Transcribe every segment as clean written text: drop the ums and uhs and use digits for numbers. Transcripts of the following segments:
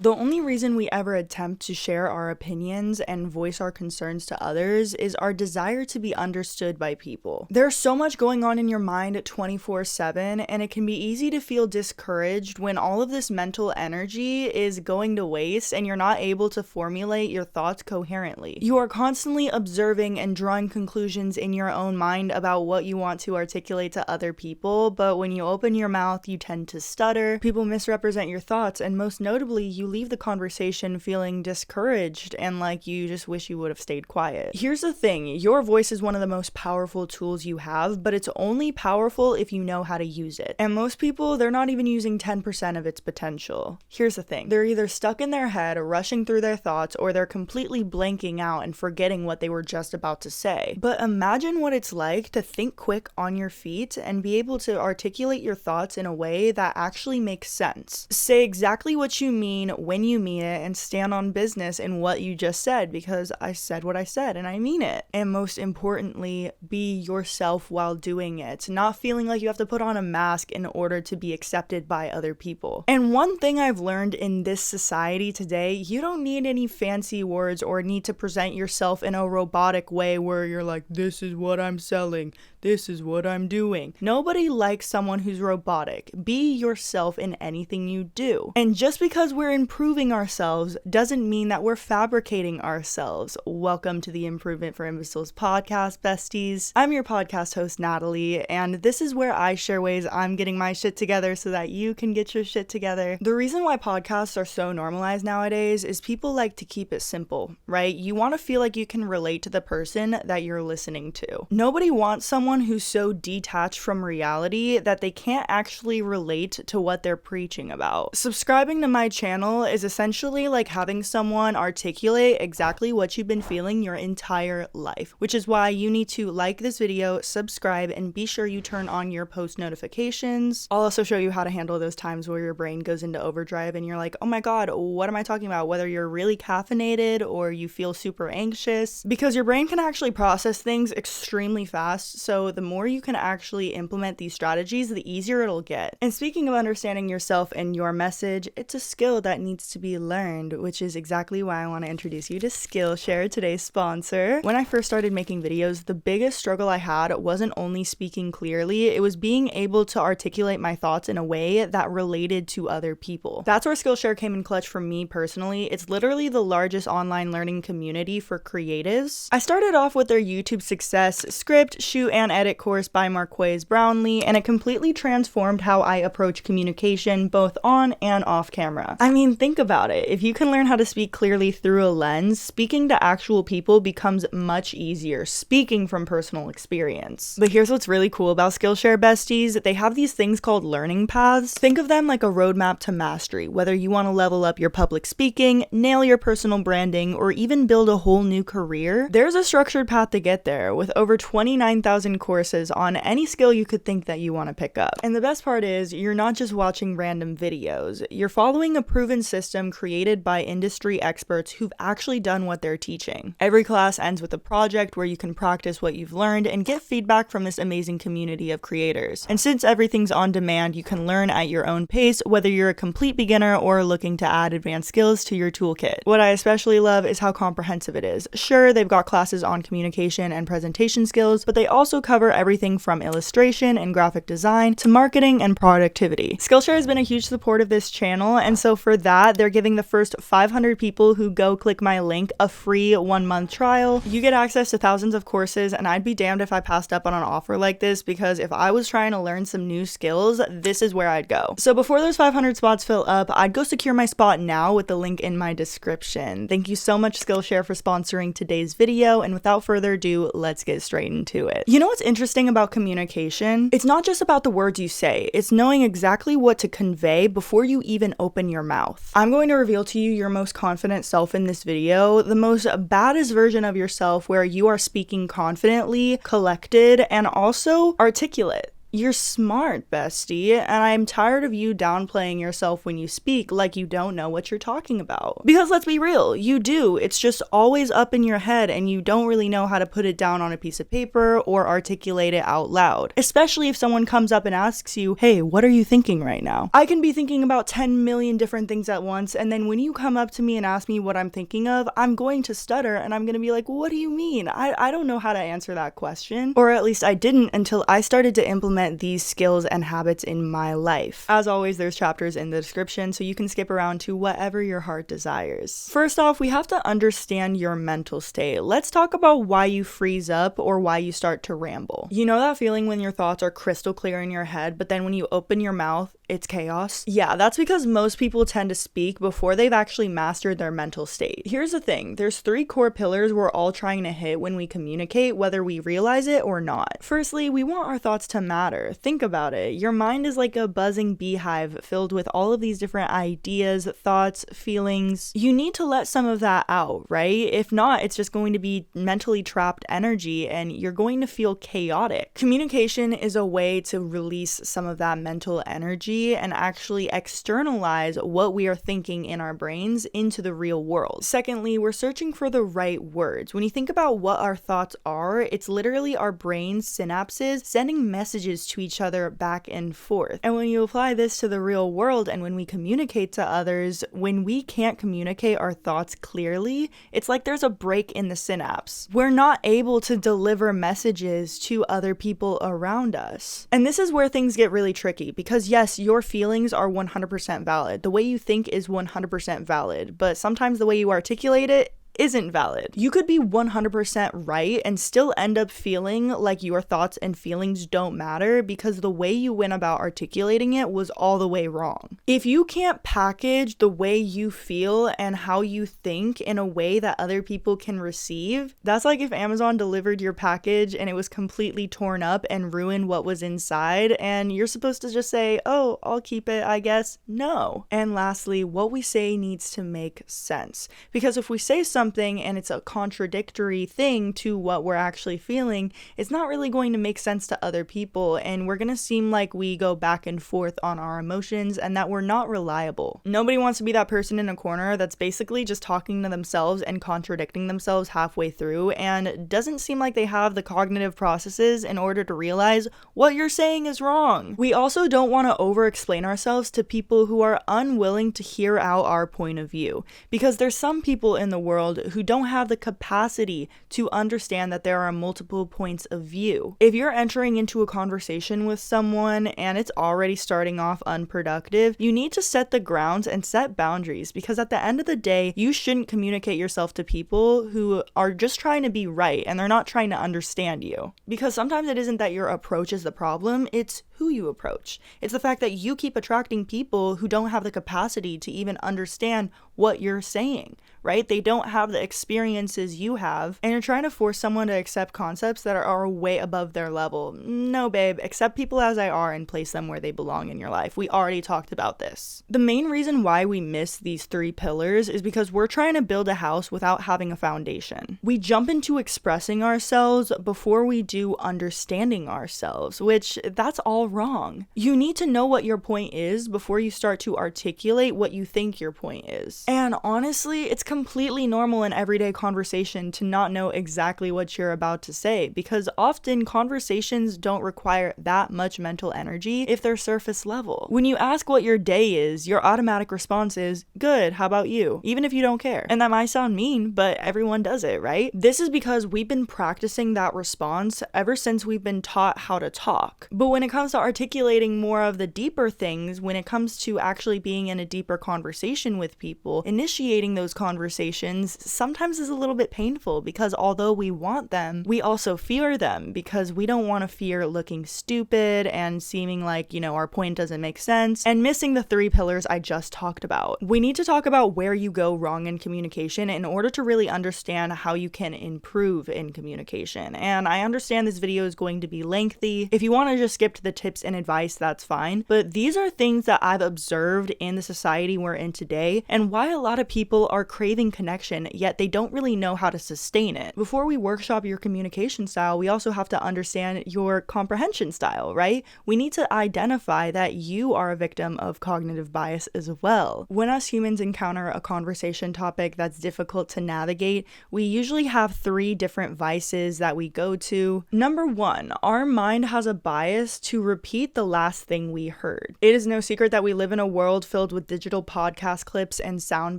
The only reason we ever attempt to share our opinions and voice our concerns to others is our desire to be understood by people. There's so much going on in your mind 24/7, and it can be easy to feel discouraged when all of this mental energy is going to waste and you're not able to formulate your thoughts coherently. You are constantly observing and drawing conclusions in your own mind about what you want to articulate to other people, but when you open your mouth, you tend to stutter, people misrepresent your thoughts, and most notably, you leave the conversation feeling discouraged and like you just wish you would have stayed quiet. Here's the thing, your voice is one of the most powerful tools you have, but it's only powerful if you know how to use it. And most people, they're not even using 10% of its potential. Here's the thing, they're either stuck in their head, rushing through their thoughts, or they're completely blanking out and forgetting what they were just about to say. But imagine what it's like to think quick on your feet and be able to articulate your thoughts in a way that actually makes sense. Say exactly what you mean when you mean it and stand on business in what you just said, because I said what I said and I mean it. And most importantly, be yourself while doing it, not feeling like you have to put on a mask in order to be accepted by other people. And one thing I've learned in this society today, you don't need any fancy words or need to present yourself in a robotic way where you're like, this is what I'm selling, this is what I'm doing. Nobody likes someone who's robotic. Be yourself in anything you do. And just because we're improving ourselves doesn't mean that we're fabricating ourselves. Welcome to the Improvement for Imbeciles podcast, besties. I'm your podcast host, Natalie, and this is where I share ways I'm getting my shit together so that you can get your shit together. The reason why podcasts are so normalized nowadays is people like to keep it simple, right? You want to feel like you can relate to the person that you're listening to. Nobody wants someone who's so detached from reality that they can't actually relate to what they're preaching about. Subscribing to my channel is essentially like having someone articulate exactly what you've been feeling your entire life, which is why you need to like this video, subscribe, and be sure you turn on your post notifications. I'll also show you how to handle those times where your brain goes into overdrive and you're like, oh my god, what am I talking about? Whether you're really caffeinated or you feel super anxious, because your brain can actually process things extremely fast, so the more you can actually implement these strategies, the easier it'll get. And speaking of understanding yourself and your message, it's a skill that needs to be learned, which is exactly why I want to introduce you to Skillshare, today's sponsor. When I first started making videos, the biggest struggle I had wasn't only speaking clearly, it was being able to articulate my thoughts in a way that related to other people. That's where Skillshare came in clutch for me personally. It's literally the largest online learning community for creatives. I started off with their YouTube Success script, shoot, and edit course by Marquez Brownlee, and it completely transformed how I approach communication both on and off camera. I mean, think about it. If you can learn how to speak clearly through a lens, speaking to actual people becomes much easier, speaking from personal experience. But here's what's really cool about Skillshare, besties. They have these things called learning paths. Think of them like a roadmap to mastery, whether you want to level up your public speaking, nail your personal branding, or even build a whole new career. There's a structured path to get there, with over 29,000 courses on any skill you could think that you want to pick up. And the best part is, you're not just watching random videos. You're following a proven system created by industry experts who've actually done what they're teaching. Every class ends with a project where you can practice what you've learned and get feedback from this amazing community of creators. And since everything's on demand, you can learn at your own pace, whether you're a complete beginner or looking to add advanced skills to your toolkit. What I especially love is how comprehensive it is. Sure, they've got classes on communication and presentation skills, but they also cover everything from illustration and graphic design to marketing and productivity. Skillshare has been a huge support of this channel, and so for that, they're giving the first 500 people who go click my link a free 1-month trial. You get access to thousands of courses, and I'd be damned if I passed up on an offer like this, because if I was trying to learn some new skills, this is where I'd go. So before those 500 spots fill up, I'd go secure my spot now with the link in my description. Thank you so much, Skillshare, for sponsoring today's video, and without further ado, let's get straight into it. You know what's interesting about communication? It's not just about the words you say, it's knowing exactly what to convey before you even open your mouth. I'm going to reveal to you your most confident self in this video, the most baddest version of yourself where you are speaking confidently, collected, and also articulate. You're smart, bestie, and I'm tired of you downplaying yourself when you speak like you don't know what you're talking about. Because let's be real, you do. It's just always up in your head and you don't really know how to put it down on a piece of paper or articulate it out loud. Especially if someone comes up and asks you, hey, what are you thinking right now? I can be thinking about 10 million different things at once, and then when you come up to me and ask me what I'm thinking of, I'm going to stutter and I'm going to be like, what do you mean? I don't know how to answer that question. Or at least I didn't until I started to implement these skills and habits in my life. As always, there's chapters in the description, so you can skip around to whatever your heart desires. First off, we have to understand your mental state. Let's talk about why you freeze up or why you start to ramble. You know that feeling when your thoughts are crystal clear in your head, but then when you open your mouth, it's chaos? Yeah, that's because most people tend to speak before they've actually mastered their mental state. Here's the thing, there's 3 core pillars we're all trying to hit when we communicate, whether we realize it or not. Firstly, we want our thoughts to matter. Think about it. Your mind is like a buzzing beehive filled with all of these different ideas, thoughts, feelings. You need to let some of that out, right? If not, it's just going to be mentally trapped energy and you're going to feel chaotic. Communication is a way to release some of that mental energy and actually externalize what we are thinking in our brains into the real world. Secondly, we're searching for the right words. When you think about what our thoughts are, it's literally our brain's synapses sending messages to each other back and forth. And when you apply this to the real world and when we communicate to others, when we can't communicate our thoughts clearly, it's like there's a break in the synapse. We're not able to deliver messages to other people around us. And this is where things get really tricky because yes, your feelings are 100% valid. The way you think is 100% valid, but sometimes the way you articulate it isn't valid. You could be 100% right and still end up feeling like your thoughts and feelings don't matter because the way you went about articulating it was all the way wrong. If you can't package the way you feel and how you think in a way that other people can receive, that's like if Amazon delivered your package and it was completely torn up and ruined what was inside and you're supposed to just say, oh, I'll keep it, I guess. No. And lastly, what we say needs to make sense. Because if we say something and it's a contradictory thing to what we're actually feeling, it's not really going to make sense to other people and we're going to seem like we go back and forth on our emotions and that we're not reliable. Nobody wants to be that person in a corner that's basically just talking to themselves and contradicting themselves halfway through and doesn't seem like they have the cognitive processes in order to realize what you're saying is wrong. We also don't want to over-explain ourselves to people who are unwilling to hear out our point of view because there's some people in the world who don't have the capacity to understand that there are multiple points of view. If you're entering into a conversation with someone and it's already starting off unproductive, you need to set the grounds and set boundaries because at the end of the day, you shouldn't communicate yourself to people who are just trying to be right and they're not trying to understand you. Because sometimes it isn't that your approach is the problem, it's who you approach. It's the fact that you keep attracting people who don't have the capacity to even understand what you're saying, right? They don't have the experiences you have, and you're trying to force someone to accept concepts that are way above their level. No, babe, accept people as they are and place them where they belong in your life. We already talked about this. The main reason why we miss these 3 pillars is because we're trying to build a house without having a foundation. We jump into expressing ourselves before we do understanding ourselves, which that's all wrong. You need to know what your point is before you start to articulate what you think your point is. And honestly, it's completely normal in everyday conversation to not know exactly what you're about to say because often conversations don't require that much mental energy if they're surface level. When you ask what your day is, your automatic response is, good, how about you? Even if you don't care. And that might sound mean, but everyone does it, right? This is because we've been practicing that response ever since we've been taught how to talk. But when it comes to articulating more of the deeper things, when it comes to actually being in a deeper conversation with people, initiating those conversations sometimes is a little bit painful because although we want them, we also fear them because we don't want to fear looking stupid and seeming like, our point doesn't make sense and missing the 3 pillars I just talked about. We need to talk about where you go wrong in communication in order to really understand how you can improve in communication. And I understand this video is going to be lengthy. If you want to just skip to the tips and advice, that's fine. But these are things that I've observed in the society we're in today and why a lot of people are crazy craving connection, yet they don't really know how to sustain it. Before we workshop your communication style, we also have to understand your comprehension style, right? We need to identify that you are a victim of cognitive bias as well. When us humans encounter a conversation topic that's difficult to navigate, we usually have 3 different vices that we go to. Number 1, our mind has a bias to repeat the last thing we heard. It is no secret that we live in a world filled with digital podcast clips and sound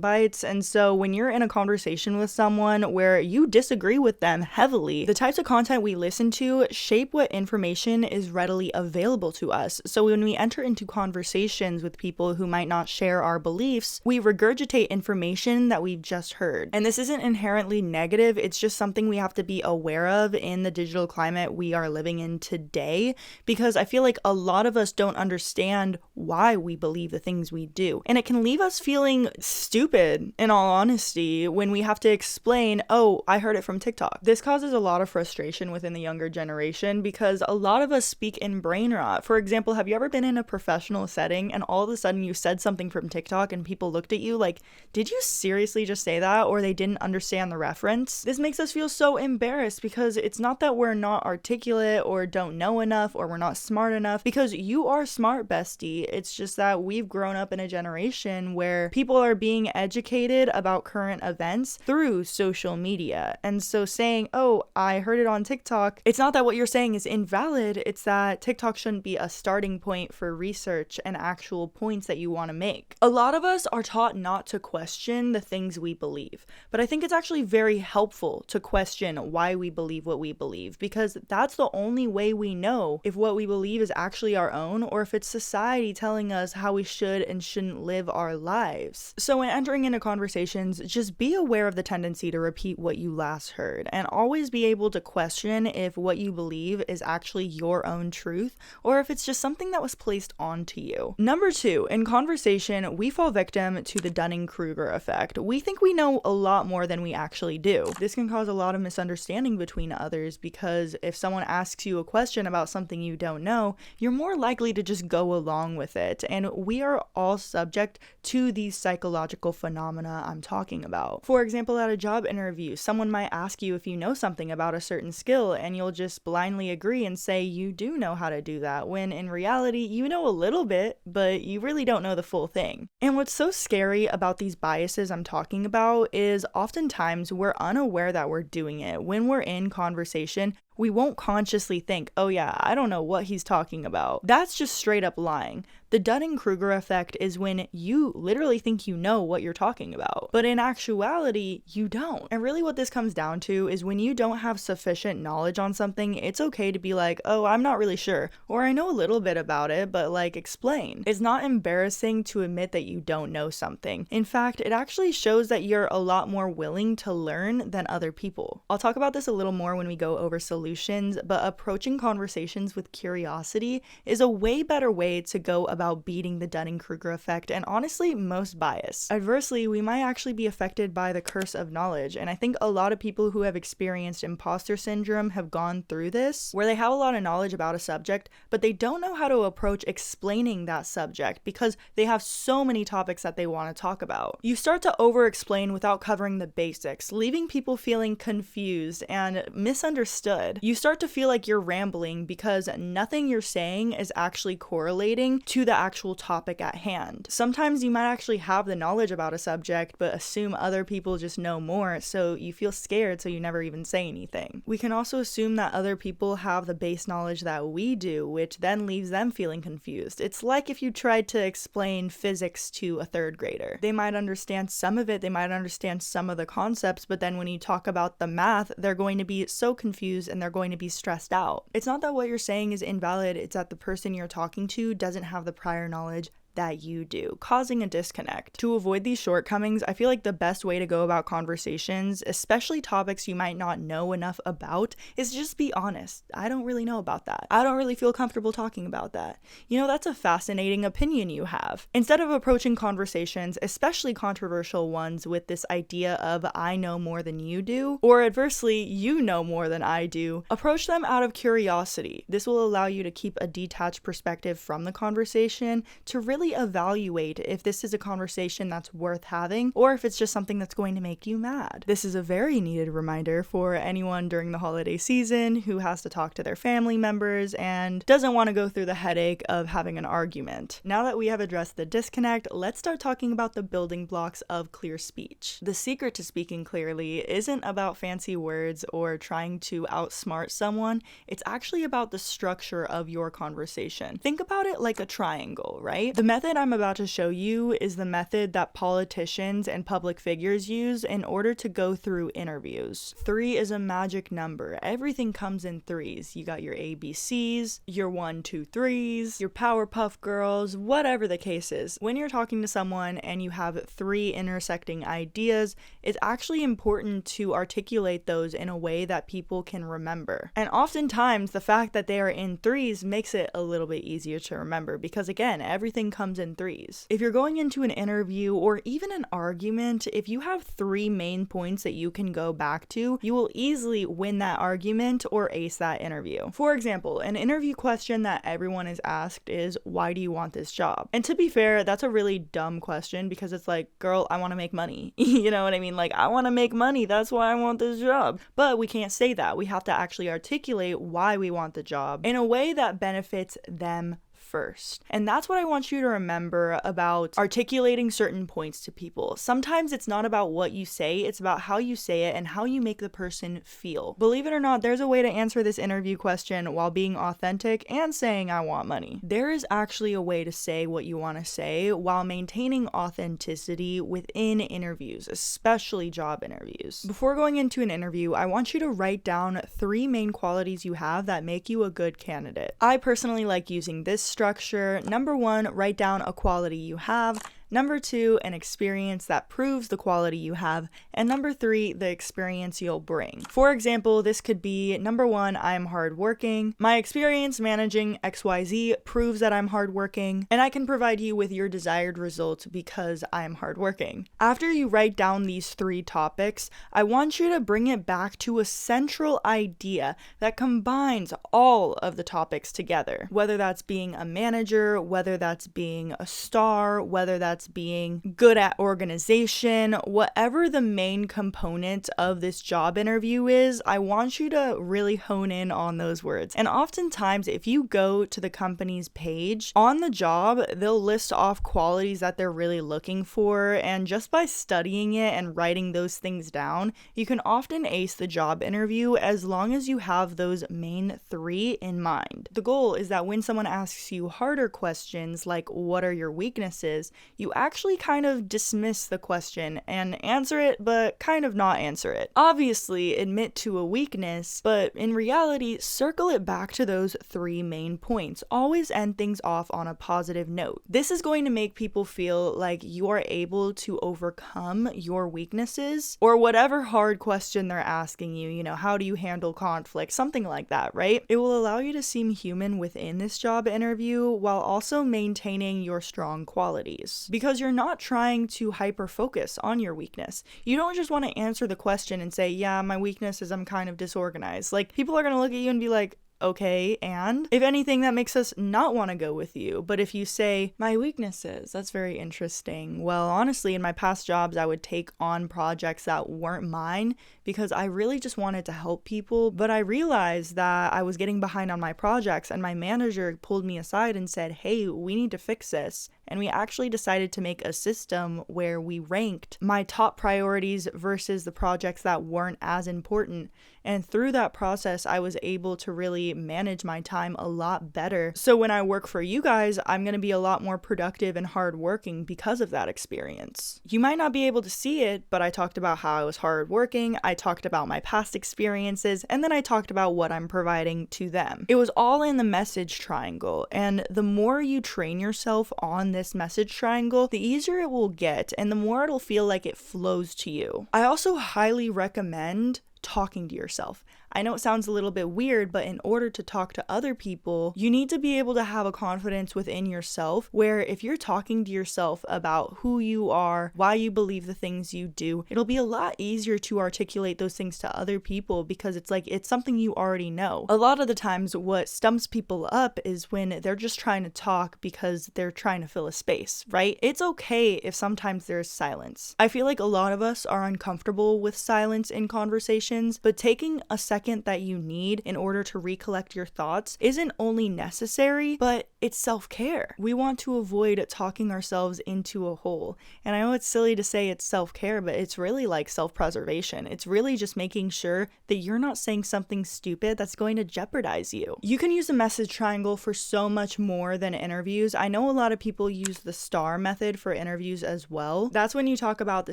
bites, and so when you're in a conversation with someone where you disagree with them heavily, the types of content we listen to shape what information is readily available to us. So when we enter into conversations with people who might not share our beliefs, we regurgitate information that we've just heard. And this isn't inherently negative, it's just something we have to be aware of in the digital climate we are living in today, because I feel like a lot of us don't understand why we believe the things we do. And it can leave us feeling stupid, in all honesty, when we have to explain, oh, I heard it from TikTok. This causes a lot of frustration within the younger generation because a lot of us speak in brain rot. For example, have you ever been in a professional setting and all of a sudden you said something from TikTok and people looked at you like, did you seriously just say that? Or they didn't understand the reference? This makes us feel so embarrassed because it's not that we're not articulate or don't know enough or we're not smart enough, because you are smart, bestie. It's just that we've grown up in a generation where people are being educated about current events through social media. And so saying, oh, I heard it on TikTok, it's not that what you're saying is invalid, it's that TikTok shouldn't be a starting point for research and actual points that you want to make. A lot of us are taught not to question the things we believe, but I think it's actually very helpful to question why we believe what we believe, because that's the only way we know if what we believe is actually our own or if it's society telling us how we should and shouldn't live our lives. So when entering into conversations, just be aware of the tendency to repeat what you last heard, and always be able to question if what you believe is actually your own truth or if it's just something that was placed onto you. Number 2, in conversation, we fall victim to the Dunning-Kruger effect. We think we know a lot more than we actually do. This can cause a lot of misunderstanding between others, because if someone asks you a question about something you don't know, you're more likely to just go along with it. And we are all subject to these psychological phenomena I'm talking about. For example, at a job interview, someone might ask you if you know something about a certain skill, and you'll just blindly agree and say you do know how to do that, when in reality you know a little bit, but you really don't know the full thing. And what's so scary about these biases I'm talking about is oftentimes we're unaware that we're doing it. When we're in conversation, we won't consciously think, oh yeah, I don't know what he's talking about. That's just straight up lying. The Dunning-Kruger effect is when you literally think you know what you're talking about, but in actuality, you don't. And really what this comes down to is when you don't have sufficient knowledge on something, it's okay to be like, oh, I'm not really sure, or I know a little bit about it, but like, explain. It's not embarrassing to admit that you don't know something. In fact, it actually shows that you're a lot more willing to learn than other people. I'll talk about this a little more when we go over solutions, but approaching conversations with curiosity is a way better way to go about beating the Dunning-Kruger effect and honestly most bias. Adversely, we might actually be affected by the curse of knowledge, and I think a lot of people who have experienced imposter syndrome have gone through this, where they have a lot of knowledge about a subject, but they don't know how to approach explaining that subject because they have so many topics that they want to talk about. You start to over-explain without covering the basics, leaving people feeling confused and misunderstood. You start to feel like you're rambling because nothing you're saying is actually correlating to the actual topic at hand. Sometimes you might actually have the knowledge about a subject but assume other people just know more, so you feel scared so you never even say anything. We can also assume that other people have the base knowledge that we do, which then leaves them feeling confused. It's like if you tried to explain physics to a third grader. They might understand some of it, they might understand some of the concepts, but then when you talk about the math, they're going to be so confused and they're going to be stressed out. It's not that what you're saying is invalid, it's that the person you're talking to doesn't have the prior knowledge that you do, causing a disconnect. To avoid these shortcomings, I feel like the best way to go about conversations, especially topics you might not know enough about, is just be honest. I don't really know about that. I don't really feel comfortable talking about that. You know, that's a fascinating opinion you have. Instead of approaching conversations, especially controversial ones, with this idea of I know more than you do, or adversely, you know more than I do, approach them out of curiosity. This will allow you to keep a detached perspective from the conversation to really really evaluate if this is a conversation that's worth having or if it's just something that's going to make you mad. This is a very needed reminder for anyone during the holiday season who has to talk to their family members and doesn't want to go through the headache of having an argument. Now that we have addressed the disconnect, let's start talking about the building blocks of clear speech. The secret to speaking clearly isn't about fancy words or trying to outsmart someone. It's actually about the structure of your conversation. Think about it like a triangle, right? The method I'm about to show you is the method that politicians and public figures use in order to go through interviews. 3 is a magic number. Everything comes in threes. You got your ABCs, your 1, 2, 3s, your Powerpuff Girls, whatever the case is. When you're talking to someone and you have 3 intersecting ideas, it's actually important to articulate those in a way that people can remember. And oftentimes, the fact that they are in threes makes it a little bit easier to remember because, again, everything comes in threes. If you're going into an interview or even an argument, if you have 3 main points that you can go back to, you will easily win that argument or ace that interview. For example, an interview question that everyone is asked is, why do you want this job? And to be fair, that's a really dumb question because it's like, girl, I want to make money. You know what I mean? Like, I want to make money. That's why I want this job. But we can't say that. We have to actually articulate why we want the job in a way that benefits them first. And that's what I want you to remember about articulating certain points to people. Sometimes it's not about what you say, it's about how you say it and how you make the person feel. Believe it or not, there's a way to answer this interview question while being authentic and saying I want money. There is actually a way to say what you want to say while maintaining authenticity within interviews, especially job interviews. Before going into an interview, I want you to write down 3 main qualities you have that make you a good candidate. I personally like using this structure. Number 1, write down a quality you have. Number 2, an experience that proves the quality you have. And number 3, the experience you'll bring. For example, this could be number 1, I'm hardworking. My experience managing XYZ proves that I'm hardworking, and I can provide you with your desired result because I'm hardworking. After you write down these 3 topics, I want you to bring it back to a central idea that combines all of the topics together. Whether that's being a manager, whether that's being a star, whether that's being good at organization, whatever the main component of this job interview is, I want you to really hone in on those words. And oftentimes, if you go to the company's page, on the job, they'll list off qualities that they're really looking for, and just by studying it and writing those things down, you can often ace the job interview as long as you have those main 3 in mind. The goal is that when someone asks you harder questions like what are your weaknesses, you actually kind of dismiss the question and answer it, but kind of not answer it. Obviously, admit to a weakness, but in reality, circle it back to those 3 main points. Always end things off on a positive note. This is going to make people feel like you are able to overcome your weaknesses or whatever hard question they're asking you. You know, how do you handle conflict? Something like that, right? It will allow you to seem human within this job interview while also maintaining your strong qualities. Because you're not trying to hyper focus on your weakness. You don't just want to answer the question and say, yeah, my weakness is I'm kind of disorganized. Like, people are going to look at you and be like, okay, and if anything, that makes us not want to go with you. But if you say, my weaknesses, that's very interesting. Well, honestly, in my past jobs, I would take on projects that weren't mine because I really just wanted to help people. But I realized that I was getting behind on my projects, and my manager pulled me aside and said, hey, we need to fix this. And we actually decided to make a system where we ranked my top priorities versus the projects that weren't as important. And through that process, I was able to really manage my time a lot better. So when I work for you guys, I'm going to be a lot more productive and hardworking because of that experience. You might not be able to see it, but I talked about how I was hardworking, I talked about my past experiences, and then I talked about what I'm providing to them. It was all in the message triangle, and the more you train yourself on this message triangle, the easier it will get, and the more it'll feel like it flows to you. I also highly recommend talking to yourself. I know it sounds a little bit weird, but in order to talk to other people, you need to be able to have a confidence within yourself where if you're talking to yourself about who you are, why you believe the things you do, it'll be a lot easier to articulate those things to other people because it's like it's something you already know. A lot of the times what stumps people up is when they're just trying to talk because they're trying to fill a space, right? It's okay if sometimes there's silence. I feel like a lot of us are uncomfortable with silence in conversations, but taking a second that you need in order to recollect your thoughts isn't only necessary, but it's self-care. We want to avoid talking ourselves into a hole. And I know it's silly to say it's self-care, but it's really like self-preservation. It's really just making sure that you're not saying something stupid that's going to jeopardize you. You can use a message triangle for so much more than interviews. I know a lot of people use the STAR method for interviews as well. That's when you talk about the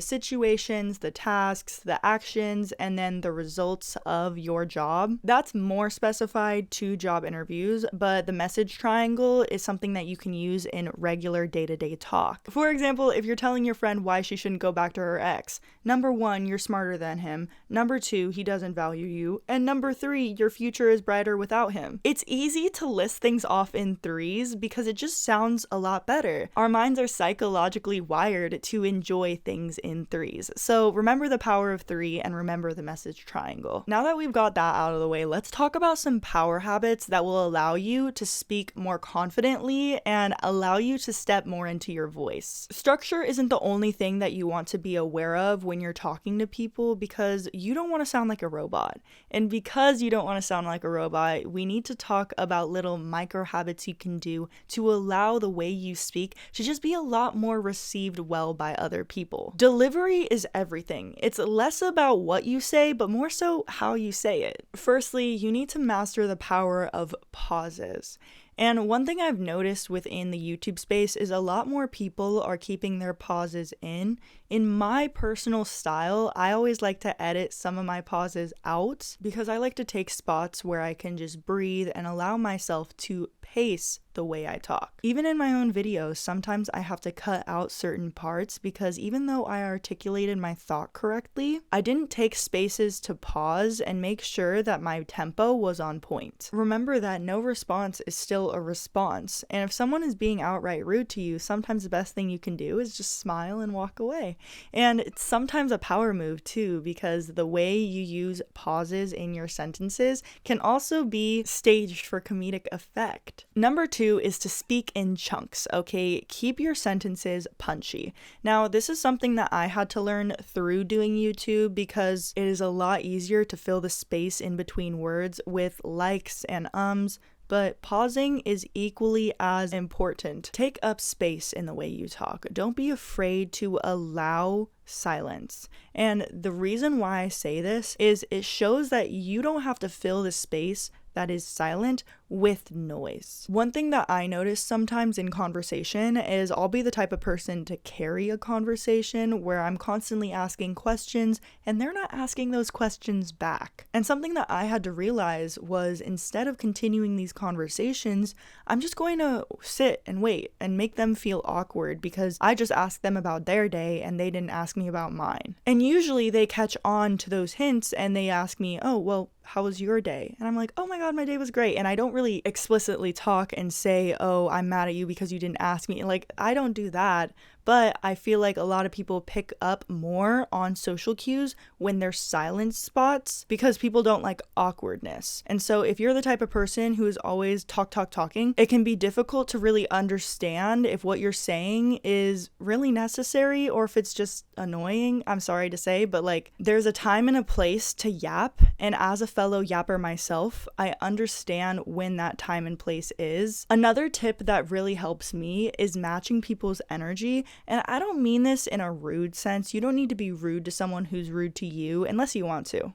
situations, the tasks, the actions, and then the results of your job. That's more specified to job interviews, but the message triangle is something that you can use in regular day-to-day talk. For example, if you're telling your friend why she shouldn't go back to her ex, number 1, you're smarter than him. Number 2, he doesn't value you. And number 3, your future is brighter without him. It's easy to list things off in threes because it just sounds a lot better. Our minds are psychologically wired to enjoy things in threes. So remember the power of 3 and remember the message triangle. Now that we've got that out of the way, let's talk about some power habits that will allow you to speak more confidently and allow you to step more into your voice. Structure isn't the only thing that you want to be aware of when you're talking to people because you don't want to sound like a robot. And because you don't want to sound like a robot, we need to talk about little micro habits you can do to allow the way you speak to just be a lot more received well by other people. Delivery is everything. It's less about what you say, but more so how you say it. Firstly, you need to master the power of pauses. And one thing I've noticed within the YouTube space is a lot more people are keeping their pauses in. In my personal style, I always like to edit some of my pauses out because I like to take spots where I can just breathe and allow myself to pace the way I talk. Even in my own videos, sometimes I have to cut out certain parts because even though I articulated my thought correctly, I didn't take spaces to pause and make sure that my tempo was on point. Remember that no response is still a response, and if someone is being outright rude to you, sometimes the best thing you can do is just smile and walk away. And it's sometimes a power move too, because the way you use pauses in your sentences can also be staged for comedic effect. Number 2 is to speak in chunks, okay? Keep your sentences punchy. Now, this is something that I had to learn through doing YouTube because it is a lot easier to fill the space in between words with likes and ums, but pausing is equally as important. Take up space in the way you talk. Don't be afraid to allow silence. And the reason why I say this is it shows that you don't have to fill the space that is silent with noise. One thing that I notice sometimes in conversation is I'll be the type of person to carry a conversation where I'm constantly asking questions and they're not asking those questions back. And something that I had to realize was instead of continuing these conversations, I'm just going to sit and wait and make them feel awkward because I just asked them about their day and they didn't ask me about mine. And usually they catch on to those hints and they ask me, oh, well, how was your day? And I'm like, oh my God, my day was great. And I don't really explicitly talk and say, oh, I'm mad at you because you didn't ask me. Like, I don't do that. But I feel like a lot of people pick up more on social cues when there's silence spots because people don't like awkwardness. And so if you're the type of person who is always talking, it can be difficult to really understand if what you're saying is really necessary or if it's just annoying. I'm sorry to say, but like there's a time and a place to yap. And as a fellow yapper myself, I understand when that time and place is. Another tip that really helps me is matching people's energy. And I don't mean this in a rude sense. You don't need to be rude to someone who's rude to you unless you want to.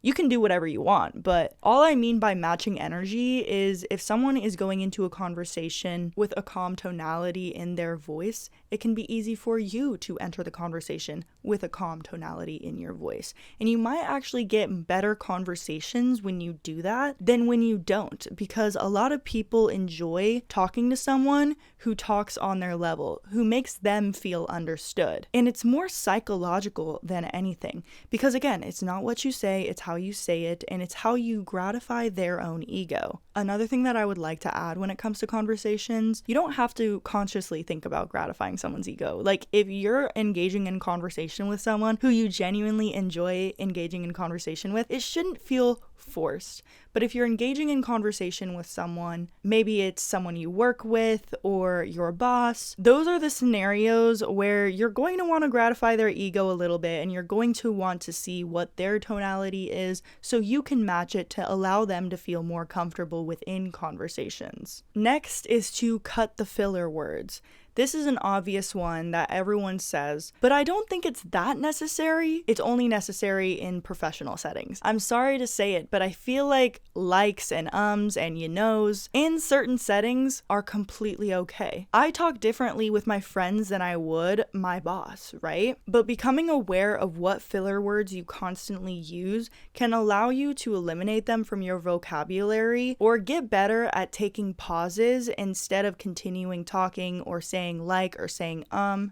You can do whatever you want, but all I mean by matching energy is if someone is going into a conversation with a calm tonality in their voice, it can be easy for you to enter the conversation with a calm tonality in your voice. And you might actually get better conversations when you do that than when you don't, because a lot of people enjoy talking to someone who talks on their level, who makes them feel understood. And it's more psychological than anything, because again, it's not what you say, it's how how you say it, and it's how you gratify their own ego. Another thing that I would like to add when it comes to conversations, you don't have to consciously think about gratifying someone's ego. Like, if you're engaging in conversation with someone who you genuinely enjoy engaging in conversation with, it shouldn't feel forced. But if you're engaging in conversation with someone, maybe it's someone you work with or your boss, those are the scenarios where you're going to want to gratify their ego a little bit, and you're going to want to see what their tonality is so you can match it to allow them to feel more comfortable within conversations. Next is to cut the filler words. This is an obvious one that everyone says, but I don't think it's that necessary. It's only necessary in professional settings. I'm sorry to say it, but I feel like likes and ums and you knows in certain settings are completely okay. I talk differently with my friends than I would my boss, right? But becoming aware of what filler words you constantly use can allow you to eliminate them from your vocabulary or get better at taking pauses instead of continuing talking or saying like or saying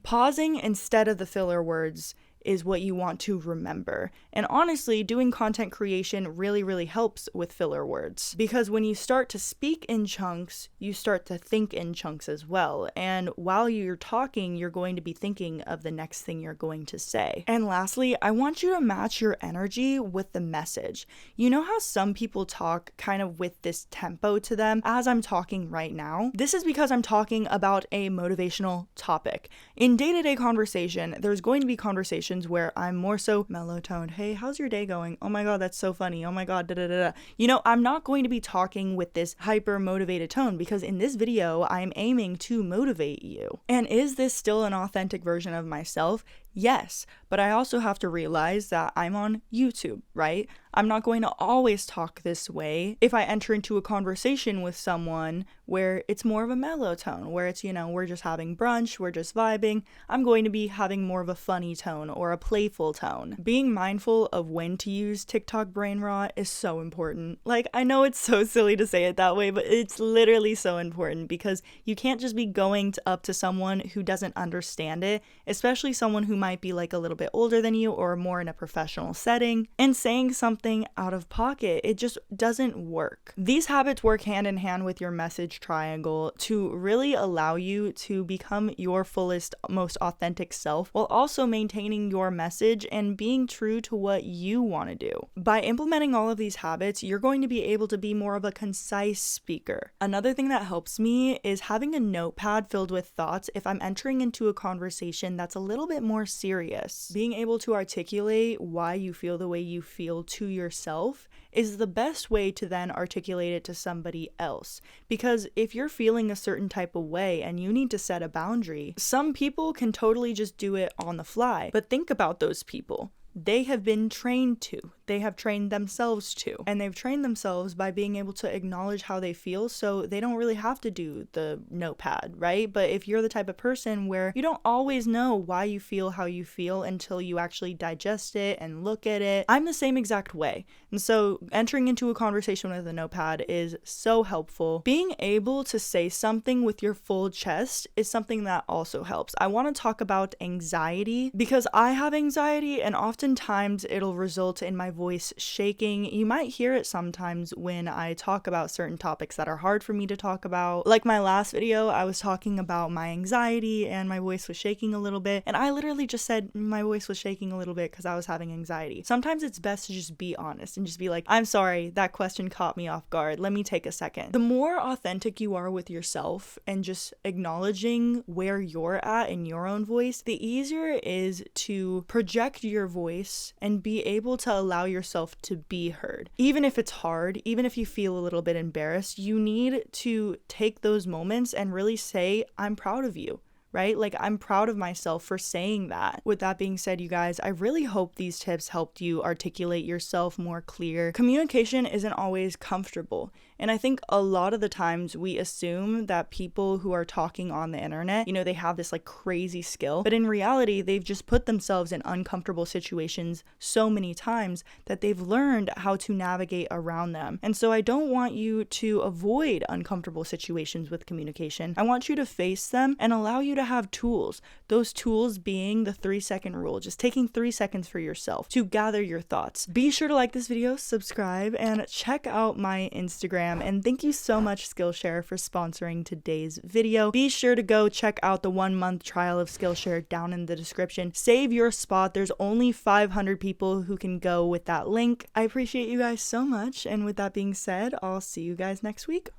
Pausing instead of the filler words is what you want to remember. And honestly, doing content creation really helps with filler words, because when you start to speak in chunks, you start to think in chunks as well. And while you're talking, you're going to be thinking of the next thing you're going to say. And lastly, I want you to match your energy with the message. You know how some people talk kind of with this tempo to them as I'm talking right now? This is because I'm talking about a motivational topic. In day-to-day conversation, there's going to be conversations where I'm more so mellow-toned. Hey, how's your day going? Oh my god, that's so funny. Oh my god, da-da-da-da. You know, I'm not going to be talking with this hyper-motivated tone, because in this video, I'm aiming to motivate you. And is this still an authentic version of myself? Yes, but I also have to realize that I'm on YouTube, right? I'm not going to always talk this way. If I enter into a conversation with someone where it's more of a mellow tone, where it's, you know, we're just having brunch, we're just vibing, I'm going to be having more of a funny tone or a playful tone. Being mindful of when to use TikTok brain rot is so important. Like, I know it's so silly to say it that way, but it's literally so important, because you can't just be going up to someone who doesn't understand it, especially someone who might be like a little bit older than you or more in a professional setting, and saying something out of pocket. It just doesn't work. These habits work hand in hand with your message triangle to really allow you to become your fullest, most authentic self, while also maintaining your message and being true to what you want to do. By implementing all of these habits, you're going to be able to be more of a concise speaker. Another thing that helps me is having a notepad filled with thoughts if I'm entering into a conversation that's a little bit more serious. Being able to articulate why you feel the way you feel to yourself is the best way to then articulate it to somebody else. Because if you're feeling a certain type of way and you need to set a boundary, some people can totally just do it on the fly. But think about those people. They have been trained to. They have trained themselves to. And they've trained themselves by being able to acknowledge how they feel, so they don't really have to do the notepad, right? But if you're the type of person where you don't always know why you feel how you feel until you actually digest it and look at it, I'm the same exact way. And so entering into a conversation with a notepad is so helpful. Being able to say something with your full chest is something that also helps. I want to talk about anxiety, because I have anxiety, and oftentimes it'll result in my voice shaking. You might hear it sometimes when I talk about certain topics that are hard for me to talk about. Like my last video, I was talking about my anxiety and my voice was shaking a little bit, and I literally just said my voice was shaking a little bit because I was having anxiety. Sometimes it's best to just be honest and just be like, I'm sorry, that question caught me off guard. Let me take a second. The more authentic you are with yourself and just acknowledging where you're at in your own voice, the easier it is to project your voice and be able to allow yourself to be heard. Even if it's hard, even if you feel a little bit embarrassed, you need to take those moments and really say, I'm proud of you. Right? Like, I'm proud of myself for saying that. With that being said, you guys, I really hope these tips helped you articulate yourself more clear. Communication isn't always comfortable. And I think a lot of the times we assume that people who are talking on the internet, you know, they have this like crazy skill, but in reality, they've just put themselves in uncomfortable situations so many times that they've learned how to navigate around them. And so I don't want you to avoid uncomfortable situations with communication. I want you to face them and allow you to to have tools. Those tools being the 3-second rule, just taking 3 seconds for yourself to gather your thoughts. Be sure to like this video, subscribe, and check out my Instagram. And thank you so much, Skillshare, for sponsoring today's video. Be sure to go check out the 1-month trial of Skillshare down in the description. Save your spot. There's only 500 people who can go with that link. I appreciate you guys so much. And with that being said, I'll see you guys next week.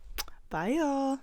Bye, y'all.